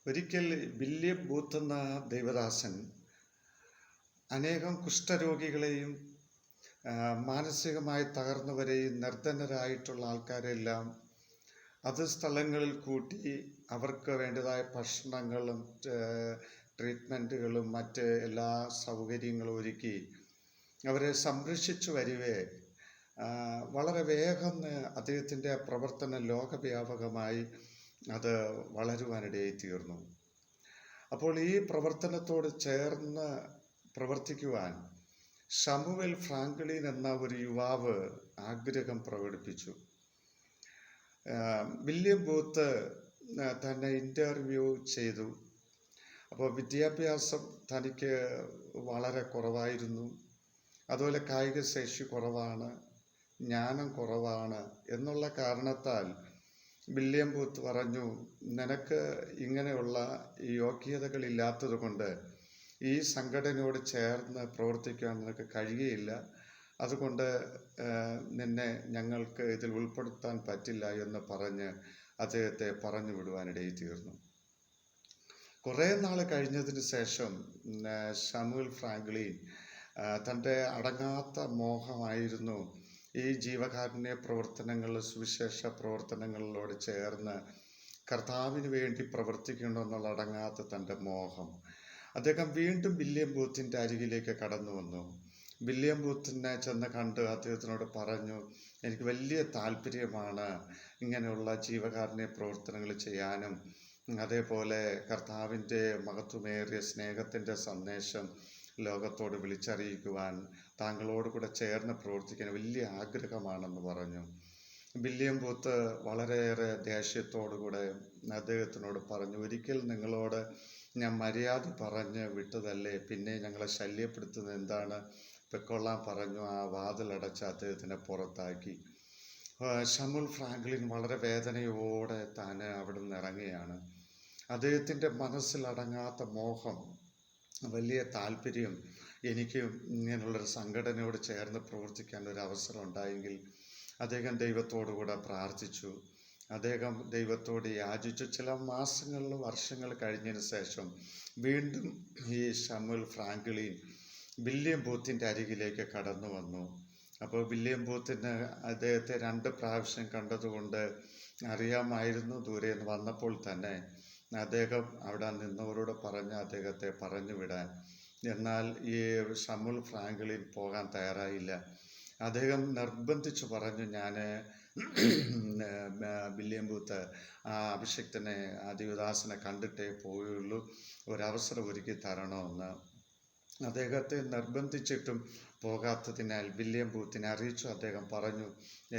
ഒരിക്കൽ William booth എന്ന ദൈവദാസൻ അനേകം കുഷ്ഠരോഗികളെയും മാനസികമായി തകർന്നവരെയും നിർധനരായിട്ടുള്ള ആൾക്കാരെല്ലാം അത് സ്ഥലങ്ങളിൽ കൂട്ടി അവർക്ക് വേണ്ടതായ ഭക്ഷണങ്ങളും ട്രീറ്റ്മെൻറ്റുകളും മറ്റ് എല്ലാ സൗകര്യങ്ങളും ഒരുക്കി അവരെ സംരക്ഷിച്ചു വരികയെ വളരെ വേഗം അദ്ദേഹത്തിൻ്റെ പ്രവർത്തനം ലോകവ്യാപകമായി അത് വളരുവാനിടയായി തീർന്നു. അപ്പോൾ ഈ പ്രവർത്തനത്തോട് ചേർന്ന് പ്രവർത്തിക്കുവാൻ ശമുവേൽ ഫ്രാങ്ക്ലിൻ എന്ന ഒരു യുവാവ് ആഗ്രഹം പ്രകടിപ്പിച്ചു. വില്യം ബൂത്ത് തന്നെ ഇൻ്റർവ്യൂ ചെയ്തു. അപ്പോൾ വിദ്യാഭ്യാസം തനിക്ക് വളരെ കുറവായിരുന്നു, അതുപോലെ കായിക ശേഷി കുറവാണ്, ജ്ഞാനം കുറവാണ് എന്നുള്ള കാരണത്താൽ വില്യം ബൂത്ത് പറഞ്ഞു, നിനക്ക് ഇങ്ങനെയുള്ള യോഗ്യതകളില്ലാത്തത് കൊണ്ട് ഈ സംഘടനയോട് ചേർന്ന് പ്രവർത്തിക്കാൻ നിനക്ക് കഴിയുകയില്ല, അതുകൊണ്ട് നിന്നെ ഞങ്ങൾക്ക് ഇതിൽ ഉൾപ്പെടുത്താൻ പറ്റില്ല എന്ന് പറഞ്ഞ് അദ്ദേഹത്തെ പറഞ്ഞു വിടുവാനിടയിൽ തീർന്നു. കുറേ നാൾ കഴിഞ്ഞതിന് ശേഷം ശമുവേൽ ഫ്രാങ്ക്ലിൻ തൻ്റെ അടങ്ങാത്ത മോഹമായിരുന്നു ഈ ജീവകാരുണ്യ പ്രവർത്തനങ്ങൾ, സുവിശേഷ പ്രവർത്തനങ്ങളിലോട് ചേർന്ന് കർത്താവിന് വേണ്ടി പ്രവർത്തിക്കണമെന്നുള്ള അടങ്ങാത്ത തൻ്റെ മോഹം. അദ്ദേഹം വീണ്ടും വില്യം ബൂത്തിൻ്റെ അരികിലേക്ക് കടന്നു വന്നു. വില്യം ബൂത്തിനെ ചെന്ന് കണ്ട് അദ്ദേഹത്തിനോട് പറഞ്ഞു, എനിക്ക് വലിയ താല്പര്യമാണ് ഇങ്ങനെയുള്ള ജീവകാരുണ്യ പ്രവർത്തനങ്ങൾ ചെയ്യാനും അതേപോലെ കർത്താവിൻ്റെ മഹത്വമേറിയ സ്നേഹത്തിൻ്റെ സന്ദേശം ലോകത്തോട് വിളിച്ചറിയിക്കുവാൻ താങ്കളോട് കൂടെ ചേർന്ന് പ്രവർത്തിക്കാൻ വലിയ ആഗ്രഹമാണെന്ന് പറഞ്ഞു. വില്യം ബൂത്ത് വളരെയേറെ ദേഷ്യത്തോടുകൂടെ അദ്ദേഹത്തിനോട് പറഞ്ഞു, ഒരിക്കൽ നിങ്ങളോട് ഞാൻ മര്യാദ പറഞ്ഞ് വിട്ടതല്ലേ, പിന്നെ ഞങ്ങളെ ശല്യപ്പെടുത്തുന്നത് എന്താണ്, പൊയ്ക്കൊള്ളാൻ പറഞ്ഞു. ആ വാതിലടച്ച് അദ്ദേഹത്തിനെ പുറത്താക്കി. ശമുവേൽ ഫ്രാങ്ക്ലിൻ വളരെ വേദനയോടെ താൻ അവിടെ നിന്ന് ഇറങ്ങുകയാണ്. അദ്ദേഹത്തിൻ്റെ മനസ്സിലടങ്ങാത്ത മോഹം, വലിയ താല്പര്യം, എനിക്ക് ഇങ്ങനെയുള്ളൊരു സംഘടനയോട് ചേർന്ന് പ്രവർത്തിക്കാൻ ഒരു അവസരം ഉണ്ടായെങ്കിൽ അദ്ദേഹം ദൈവത്തോടുകൂടെ പ്രാർത്ഥിച്ചു. അദ്ദേഹം ദൈവത്തോട് യാചിച്ചു. ചില മാസങ്ങൾ വർഷങ്ങൾ കഴിഞ്ഞതിന് ശേഷം വീണ്ടും ഈ ശമുവേൽ ഫ്രാങ്ക്ലിൻ വില്യം ബൂത്തിൻ്റെ അരികിലേക്ക് കടന്നു വന്നു. അപ്പോൾ വില്യം ബൂത്തിന് അദ്ദേഹത്തെ 2 പ്രാവശ്യം കണ്ടതുകൊണ്ട് അറിയാമായിരുന്നു. ദൂരെ നിന്ന് വന്നപ്പോൾ തന്നെ അദ്ദേഹം അവിടെ നിന്നവരോട് പറഞ്ഞ് അദ്ദേഹത്തെ പറഞ്ഞു വിടാൻ. എന്നാൽ ഈ ശമുവേൽ ഫ്രാങ്ക്ലിൻ പോകാൻ തയ്യാറായില്ല. അദ്ദേഹം നിർബന്ധിച്ചു പറഞ്ഞു, ഞാൻ വില്യം ബൂത്ത് ആ അഭിഷിക്തനെ, ആ ദൈവദാസനെ കണ്ടിട്ടേ പോയുള്ളൂ, ഒരവസരം ഒരുക്കി തരണമെന്ന്. അദ്ദേഹത്തെ നിർബന്ധിച്ചിട്ടും പോകാത്തതിനാൽ വില്യം ബൂത്തിനെ അറിയിച്ചു. അദ്ദേഹം പറഞ്ഞു,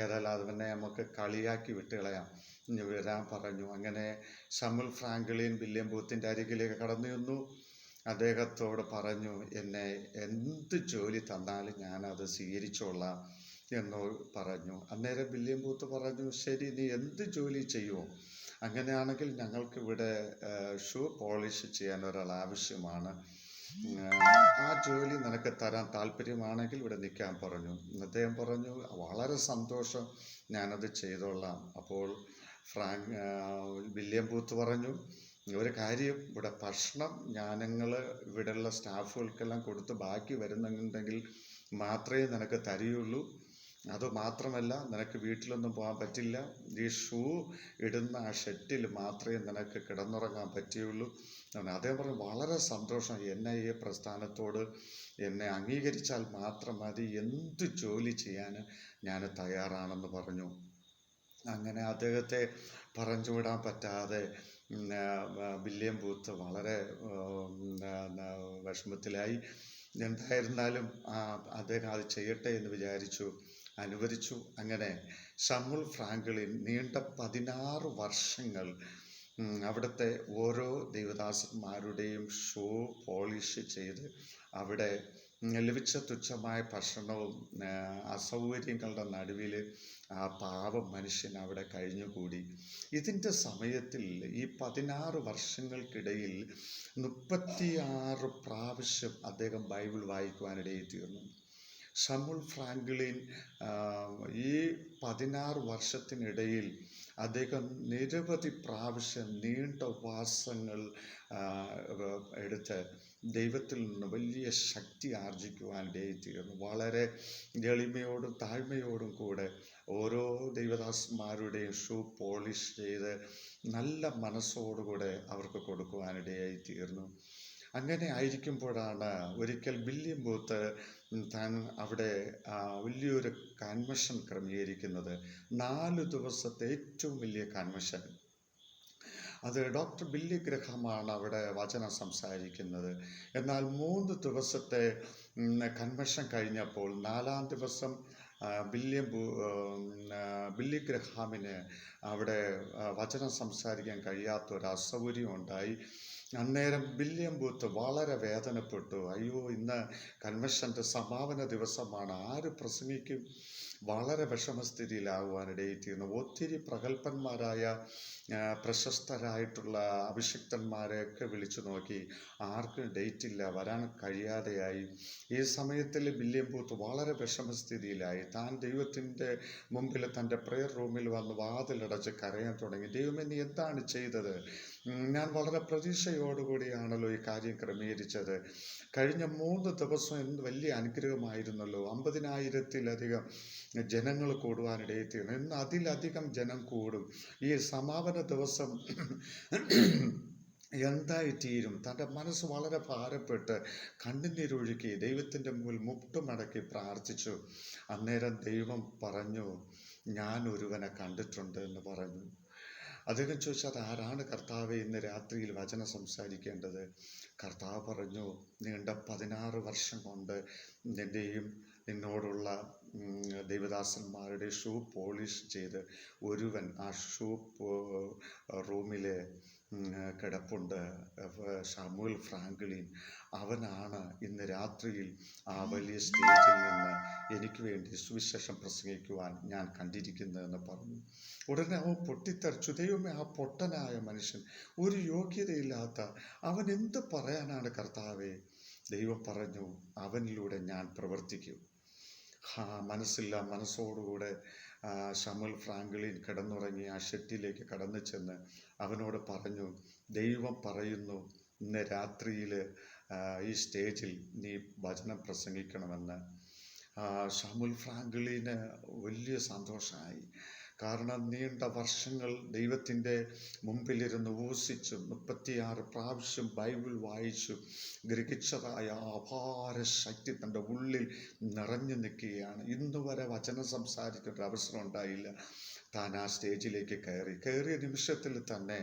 ഏതായാലും അതിനെ നമുക്ക് കളിയാക്കി വിട്ടുകളയാം, ഇനി വരാൻ പറഞ്ഞു. അങ്ങനെ ശമുവേൽ ഫ്രാങ്ക്ലിൻ വില്യം ബൂത്തിൻ്റെ അരികിലേക്ക് കടന്നു ചെന്നു. അദ്ദേഹത്തോട് പറഞ്ഞു, എന്നെ എന്ത് ജോലി തന്നാലും ഞാനത് സ്വീകരിച്ചോളാം എന്ന് പറഞ്ഞു. അന്നേരം വില്യം ബൂത്ത് പറഞ്ഞു, ശരി, നീ എന്ത് ജോലി ചെയ്യുമോ, അങ്ങനെയാണെങ്കിൽ ഞങ്ങൾക്കിവിടെ ഷൂ പോളിഷ് ചെയ്യാൻ ഒരാൾ ആവശ്യമാണ്, ആ ജോലി നിനക്ക് തരാൻ താല്പര്യമാണെങ്കിൽ ഇവിടെ നിൽക്കാൻ പറഞ്ഞു. അദ്ദേഹം പറഞ്ഞു, വളരെ സന്തോഷം, ഞാനത് ചെയ്തോളാം. അപ്പോൾ വില്യം ബൂത്ത് പറഞ്ഞു, ഒരു കാര്യം, ഇവിടെ ഭക്ഷണം ഞങ്ങൾ ഇവിടെയുള്ള സ്റ്റാഫുകൾക്കെല്ലാം കൊടുത്ത് ബാക്കി വരുന്നുണ്ടെങ്കിൽ മാത്രമേ നിനക്ക് തരികയുള്ളൂ. അതുമാത്രമല്ല, നിനക്ക് വീട്ടിലൊന്നും പോകാൻ പറ്റില്ല, ഈ ഷൂ ഇടുന്ന ആ ഷെഡിൽ മാത്രമേ നിനക്ക് കിടന്നുറങ്ങാൻ പറ്റുകയുള്ളൂ. അദ്ദേഹം പറഞ്ഞു, വളരെ സന്തോഷം, എന്നെ ഈ പ്രസ്ഥാനത്തോട് എന്നെ അംഗീകരിച്ചാൽ മാത്രം മതി, എന്ത് ജോലി ചെയ്യാൻ ഞാൻ തയ്യാറാണെന്ന് പറഞ്ഞു. അങ്ങനെ അദ്ദേഹത്തെ പറഞ്ഞു വിടാൻ പറ്റാതെ വില്യം ബൂത്ത് വളരെ വിഷമത്തിലായി. എന്തായിരുന്നാലും അദ്ദേഹം അത് ചെയ്യട്ടെ എന്ന് വിചാരിച്ചു, അനുവദിച്ചു. അങ്ങനെ ശമുവേൽ ഫ്രാങ്ക്ലിൻ നീണ്ട 16 വർഷങ്ങൾ അവിടുത്തെ ഓരോ ദൈവദാസന്മാരുടെയും ഷൂ പോളിഷ് ചെയ്ത് അവിടെ ലഭിച്ച തുച്ഛമായ ഭക്ഷണവും അസൗകര്യങ്ങളുടെ നടുവിൽ ആ പാവം മനുഷ്യൻ അവിടെ കഴിഞ്ഞുകൂടി. ഇതിൻ്റെ സമയത്തിൽ ഈ 16 വർഷങ്ങൾക്കിടയിൽ 36 പ്രാവശ്യം അദ്ദേഹം ബൈബിൾ വായിക്കുവാനിടയിൽ തീർന്നു. ഷമുൽ ഫ്രാങ്ക്ലിൻ ആ, ഈ 16 വർഷത്തിനിടയിൽ അദ്ദേഹം നിരവധി പ്രാവശ്യം നീണ്ട ഉപവാസങ്ങൾ ആ, എടുത്ത് ദൈവത്തിൽ നിന്ന് വലിയ ശക്തി ആർജിക്കുവാനിടയായി തീർന്നു. വളരെ എളിമയോടും താഴ്മയോടും കൂടെ ഓരോ ദൈവദാസന്മാരുടെയും ഷൂ പോളിഷ് ചെയ്ത് നല്ല മനസ്സോടുകൂടെ അവർക്ക് കൊടുക്കുവാനിടയായി തീർന്നു. അങ്ങനെ ആയിരിക്കുമ്പോഴാണ് ഒരിക്കൽ വില്യം ബൂത്ത് താൻ അവിടെ വലിയൊരു കൺവെൻഷൻ ക്രമീകരിക്കുന്നത്. 4 ദിവസത്തെ ഏറ്റവും വലിയ കൺവെൻഷൻ. അത് ഡോക്ടർ ബില്ലി ഗ്രഹാമാണ് അവിടെ വചനം സംസാരിക്കുന്നത്. എന്നാൽ 3 ദിവസത്തെ കൺവെൻഷൻ കഴിഞ്ഞപ്പോൾ 4-ാം ദിവസം ബില്ലി ഗ്രഹാമിന് അവിടെ വചനം സംസാരിക്കാൻ കഴിയാത്ത ഒരു അസൗകര്യം ഉണ്ടായി. അന്നേരം വില്യം ബൂത്ത് വളരെ വേദനപ്പെട്ടു. അയ്യോ, ഇന്ന് കൺവെൻഷൻ്റെ സമാപന ദിവസമാണ്, ആര് പ്രസംഗിക്കും? വളരെ വിഷമസ്ഥിതിയിലാകുവാനിടയിത്തീർന്നു. ഒത്തിരി പ്രഗത്ഭന്മാരായ പ്രശസ്തരായിട്ടുള്ള അഭിഷിക്തന്മാരെയൊക്കെ വിളിച്ചു നോക്കി, ആർക്കും ഡേറ്റ് ഇല്ല, വരാൻ കഴിയാതെയായി. ഈ സമയത്തിൽ വില്യം ബൂത്ത് വളരെ വിഷമസ്ഥിതിയിലായി. താൻ ദൈവത്തിൻ്റെ മുമ്പിൽ തൻ്റെ പ്രെയർ റൂമിൽ വന്ന് വാതിലടച്ച് കരയാൻ തുടങ്ങി. ദൈവമേ, നീ എന്താണ് ചെയ്തത്? ഞാൻ വളരെ പ്രതീക്ഷയോടുകൂടിയാണല്ലോ ഈ കാര്യം ക്രമീകരിച്ചത്. കഴിഞ്ഞ 3 ദിവസം എന്ത് വലിയ അനുഗ്രഹമായിരുന്നല്ലോ. 50,000-ത്തിലധികം ജനങ്ങൾ കൂടുവാനിടയെത്തിയിരുന്നു. ഇന്ന് അതിലധികം ജനം കൂടും. ഈ സമാപന ദിവസം എന്തായിത്തീരും? തൻ്റെ മനസ്സ് വളരെ ഭാരപ്പെട്ട് കണ്ണുനീരൊഴുക്കി ദൈവത്തിൻ്റെ മുമ്പിൽ മുട്ടുമടക്കി പ്രാർത്ഥിച്ചു. അന്നേരം ദൈവം പറഞ്ഞു, ഞാൻ ഒരുവനെ കണ്ടിട്ടുണ്ട് എന്ന് പറഞ്ഞു. അദ്ദേഹം ചോദിച്ചു, അത് ആരാണ് കർത്താവെ ഇന്ന് രാത്രിയിൽ വചനം സംസാരിക്കേണ്ടത്? കർത്താവ് പറഞ്ഞു, നീണ്ട 16 വർഷം കൊണ്ട് നിന്നോടുള്ള ദൈവദാസന്മാരുടെ ഷൂ പോളിഷ് ചെയ്ത് ഒരുവൻ ആ ഷൂ റൂമിൽ കിടപ്പുണ്ട്, ഷമുൽ ഫ്രാങ്ക്ലിൻ. അവനാണ് ഇന്ന് രാത്രിയിൽ ആ വലിയ സ്റ്റേജിൽ നിന്ന് എനിക്ക് വേണ്ടി സുവിശേഷം പ്രസംഗിക്കുവാൻ ഞാൻ കണ്ടിരിക്കുന്നതെന്ന് പറഞ്ഞു. ഉടനെ അവൻ പൊട്ടിത്തെറിച്ചു. ദൈവമേ, ആ പൊട്ടനായ മനുഷ്യൻ, ഒരു യോഗ്യതയില്ലാത്ത അവൻ എന്ത് പറയാനാണ് കർത്താവേ? ദൈവം പറഞ്ഞു, അവനിലൂടെ ഞാൻ പ്രവർത്തിക്കും. മനസ്സോടുകൂടെ ഷമുൽ ഫ്രാങ്ക്ലിൻ കിടന്നുറങ്ങി ആ ഷെട്ടിലേക്ക് കടന്നു ചെന്ന് അവനോട് പറഞ്ഞു, ദൈവം പറയുന്നു ഇന്ന് രാത്രിയിൽ ഈ സ്റ്റേജിൽ നീ വചനം പ്രസംഗിക്കണമെന്ന്. ഷമുൽ ഫ്രാങ്ക്ലിന് വലിയ സന്തോഷമായി. കാരണം നീണ്ട വർഷങ്ങൾ ദൈവത്തിൻ്റെ മുമ്പിലിരുന്ന് ഊസിച്ചു 36 പ്രാവശ്യം ബൈബിൾ വായിച്ചു ഗ്രഹിച്ചതായ അപാര ശക്തി തൻ്റെ ഉള്ളിൽ നിറഞ്ഞു നിൽക്കുകയാണ്. ഇന്നുവരെ വചനം സംസാരിക്കേണ്ട അവസരം ഉണ്ടായില്ല. താൻ ആ സ്റ്റേജിലേക്ക് കയറിയ നിമിഷത്തിൽ തന്നെ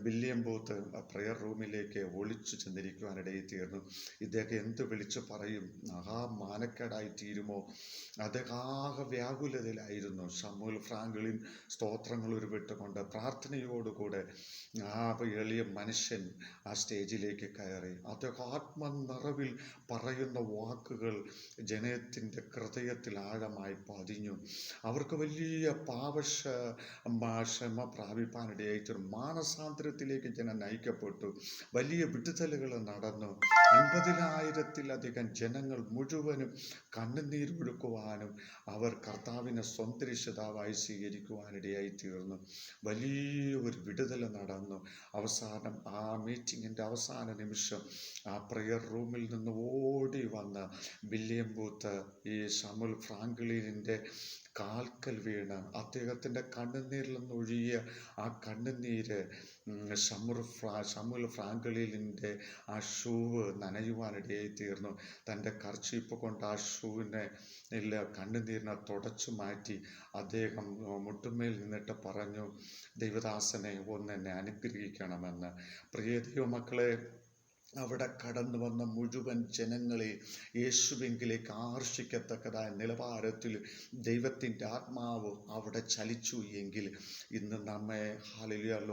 വില്യം ബൂത്ത് പ്രെയർ റൂമിലേക്ക് ഒളിച്ചു ചെന്നിരിക്കുവാനിടയിൽ തീർന്നു. ഇദ്ദേഹം എന്ത് വിളിച്ചു പറയും? മാനക്കേടായി തീരുമോ? അദ്ദേഹം ആകെ വ്യാകുലതയിലായിരുന്നു. ഷമുൽ ഫ്രാങ്ക്ലിൻ സ്തോത്രങ്ങൾ ഉരുവിട്ടുകൊണ്ട് പ്രാർത്ഥനയോടുകൂടെ ആ എളിയ മനുഷ്യൻ ആ സ്റ്റേജിലേക്ക് കയറി. അദ്ദേഹം ആത്മനിറവിൽ പറയുന്ന വാക്കുകൾ ജനത്തിൻ്റെ ഹൃദയത്തിൽ ആഴമായി പതിഞ്ഞു. അവർക്ക് വലിയ ക്ഷമ പ്രാപിപ്പാനിടയായിട്ട് മാനസാന്തരത്തിലേക്ക് ജനം നയിക്കപ്പെട്ടു. വലിയ വിടുതലുകൾ നടന്നു. 50,000-ത്തിലധികം ജനങ്ങൾ മുഴുവനും കണ്ണുനീരൊഴുക്കുവാനും അവർ കർത്താവിനെ സ്വന്തം രക്ഷിതാവായി സ്വീകരിക്കുവാനിടയായി തീർന്നു. വലിയ ഒരു വിടുതൽ നടന്നു. അവസാനം ആ മീറ്റിങ്ങിൻ്റെ അവസാന നിമിഷം ആ പ്രെയർ റൂമിൽ നിന്ന് ഓടി വന്ന വില്യം ബൂത്ത് ഈ ഷമുൽ ഫ്രാങ്ക്ലിനിൻ്റെ കാൽക്കൽ വീണ് അദ്ദേഹത്തിൻ്റെ കണ്ണുനീരിൽ നിന്നൊഴുകിയ ആ കണ്ണുനീര് ഷമുൽ ഫ്രാങ്ക്ലിനിൻ്റെ ആ ഷൂവ് നനയുവാനിടയായി തീർന്നു. തൻ്റെ കർച്ചീപ്പ് കൊണ്ട് ആ ഷൂവിനെ കണ്ണുനീരിനെ തുടച്ചു മാറ്റി അദ്ദേഹം മുട്ടുമേൽ നിന്നിട്ട് പറഞ്ഞു, ദൈവദാസനെ ഒന്നെന്നെ അനുഗ്രഹിക്കണമെന്ന്. പ്രിയ ദൈവമക്കളെ, അവിടെ കടന്നു വന്ന മുഴുവൻ ജനങ്ങളെ യേശുവിലേക്ക് ആകർഷിക്കത്തക്കതായ നിലവാരത്തിൽ ദൈവത്തിൻ്റെ ആത്മാവ് അവിടെ ചലിച്ചു എങ്കിൽ ഇന്ന് നമ്മെ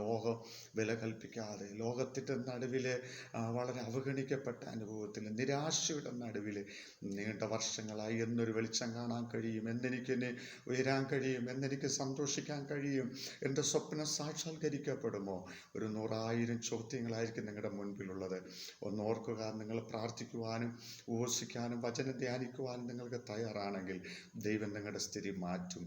ലോകം വില കൽപ്പിക്കാതെ ലോകത്തിൻ്റെ നടുവിൽ വളരെ അവഗണിക്കപ്പെട്ട അനുഭവത്തിൽ നിരാശയുടെ നടുവിൽ നീണ്ട വർഷങ്ങളായി എന്നൊരു വെളിച്ചം കാണാൻ കഴിയും, എന്നെനിക്കെന്നെ ഉയരാൻ കഴിയും, എന്നെനിക്ക് സന്തോഷിക്കാൻ കഴിയും, എൻ്റെ സ്വപ്നം സാക്ഷാത്കരിക്കപ്പെടുമോ? ഒരു 100,000 ചോദ്യങ്ങളായിരിക്കും നിങ്ങളുടെ മുൻപിലുള്ളത്. ഒന്ന് ഓർക്കുക, നിങ്ങൾ പ്രാർത്ഥിക്കുവാനും ഉപവസിക്കാനും വചനം ധ്യാനിക്കുവാനും നിങ്ങൾക്ക് തയ്യാറാണെങ്കിൽ ദൈവം നിങ്ങളുടെ സ്ഥിതി മാറ്റും.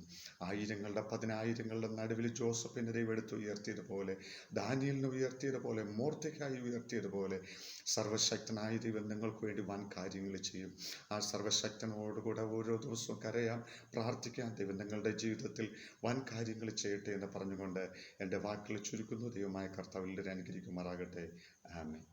ആയിരങ്ങളുടെ പതിനായിരങ്ങളുടെ നടുവിൽ ജോസഫിനെ ദൈവം എടുത്ത് ഉയർത്തിയതുപോലെ, ദാനിയേലിനെ ഉയർത്തിയതുപോലെ, മോർദെഖായി ഉയർത്തിയതുപോലെ സർവശക്തനായ ദൈവം നിങ്ങൾക്ക് വേണ്ടി വൻ കാര്യങ്ങൾ ചെയ്യും. ആ സർവശക്തനോടുകൂടെ ഓരോ ദിവസവും കരയാം, പ്രാർത്ഥിക്കാം. ദൈവം നിങ്ങളുടെ ജീവിതത്തിൽ വൻ കാര്യങ്ങൾ ചെയ്യട്ടെ എന്ന് പറഞ്ഞുകൊണ്ട് എൻ്റെ വാക്കുകൾ ചുരുക്കുന്നു. ദൈവമായ കർത്താവ് എല്ലാവരും അനുഗ്രഹിക്കുമാറാകട്ടെ. ആമേൻ.